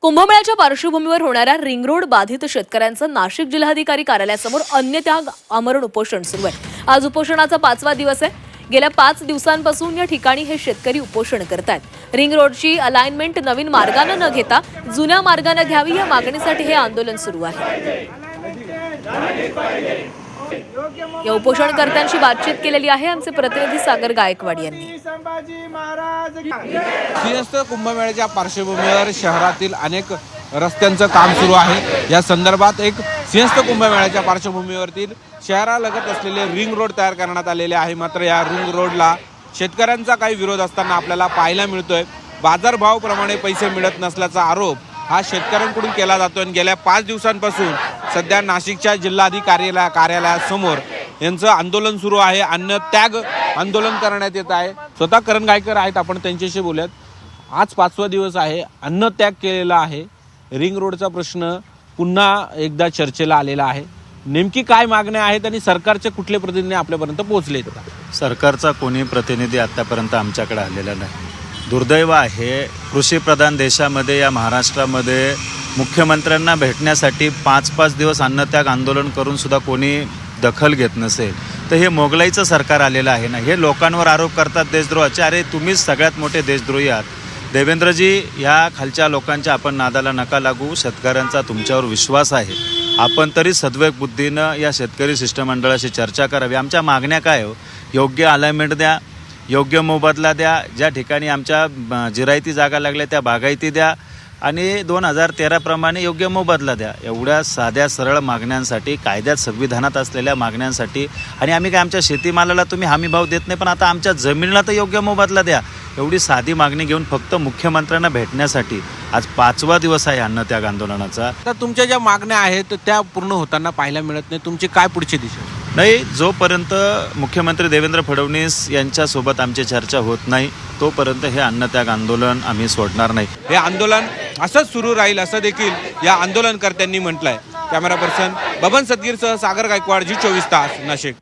कुंभमेळ्याच्या पार्श्वभूमीवर होणाऱ्या रिंग रोड बाधित शेतकऱ्यांचं नाशिक जिल्हाधिकारी कार्यालयासमोर अन्नत्याग आमरण उपोषण सुरू आहे। आज उपोषणाचा 5वा दिवस आहे। गेल्या 5 दिवसांपासून या ठिकाणी हे शेतकरी उपोषण करतायत। रिंग रोडची अलाइनमेंट नवीन मार्गाने न घेता जुन्या मार्गाने घ्यावी या मागणीसाठी हे आंदोलन सुरू आहे। या उपोषणकर्त्यांशी बातचीत केलेली आहे आमचे प्रतिनिधी सागर गायकवाड यांनी। सिंहस्थ कुंभमेळ्याच्या पार्श्वभूमीवर शहरातील अनेक रस्त्यांचं काम सुरू आहे। या संदर्भात एक सिंहस्थ कुंभमेळ्याच्या पार्श्वभूमीवरतील शहरालगत असलेले रिंग रोड तयार करण्यात आलेले आहे। मात्र या रिंग रोडला शेतकऱ्यांचा काही विरोध असताना आपल्याला पाहायला मिळतोय। बाजारभावाप्रमाणे पैसे मिळत नसल्याचा आरोप हा शेतकऱ्यांकडून केला जातो आणि गेल्या 5 दिवसांपासून सध्या नाशिकच्या जिल्हाधिकारी कार्यालयासमोर यांचं आंदोलन सुरू आहे। अन्नत्याग आंदोलन करण्यात येत आहे। स्वतः करण गायकर आहेत, आपण त्यांच्याशी बोलूयात। आज 5वा दिवस आहे, अन्नत्याग केलेला आहे। रिंग रोडचा प्रश्न पुन्हा एकदा चर्चेला आलेला आहे। नेमकी काय मागण्या आहेत आणि सरकारचे कुठले प्रतिनिधी आपल्यापर्यंत पोहोचले? सरकारचा कोणी प्रतिनिधी आतापर्यंत आमच्याकडे आलेला नाही। दुर्दैव आहे, कृषीप्रधान देशामध्ये या महाराष्ट्रामध्ये मुख्यमंत्र्यांना भेटण्यासाठी 5-5 दिवस अन्नत्याग आंदोलन करून सुद्धा कोणी दखल घेत नसेल तर हे मोगलाईचं सरकार आलेलं आहे ना। हे लोकांवर आरोप करतात देशद्रोहाचे। अरे तुम्हीच सगळ्यात मोठे देशद्रोही आहात। देवेंद्रजी, या खालच्या लोकांच्या आपण नादाला नका लागू। शेतकऱ्यांचा तुमच्यावर विश्वास आहे। आपण तरी सद्विवेक बुद्धीनं या शेतकरी शिष्टमंडळाशी चर्चा करावी। आमच्या मागण्या काय हो? योग्य अलाइनमेंट द्या, योग्य मोबदला द्या, ज्या ठिकाणी आमच्या जिरायती जागा लागल्या त्या बागायती द्या आणि 2013 प्रमाणे योग्य मोबदला द्या। एवढ्या साध्या सरळ मागण्यांसाठी, कायद्यात संविधानात असलेल्या मागण्यांसाठी, आणि आम्ही काय आमच्या शेतीमालाला तुम्ही हमी भाव देत नाही पण आता आमच्या जमिनीला तर योग्य मोबदला द्या, एवढी साधी मागणी घेऊन फक्त मुख्यमंत्र्यांना भेटण्यासाठी आज 5वा दिवस आहे अन्नत्याग आंदोलनाचा। तर तुमच्या ज्या मागण्या आहेत त्या पूर्ण होताना पाहायला मिळत नाही। तुमची काय पुढची दिशा? नाही, जोपर्यंत मुख्यमंत्री देवेंद्र फडणवीस यांच्यासोबत आमची चर्चा होत नाही तोपर्यंत हे अन्नत्याग आंदोलन आम्ही सोडणार नाही। हे आंदोलन असंच सुरू राहील असं देखील या आंदोलनकर्त्यांनी म्हटलंय। कॅमेरा पर्सन बबन सदगीरसह सागर गायकवाड, जी 24 तास, नाशिक।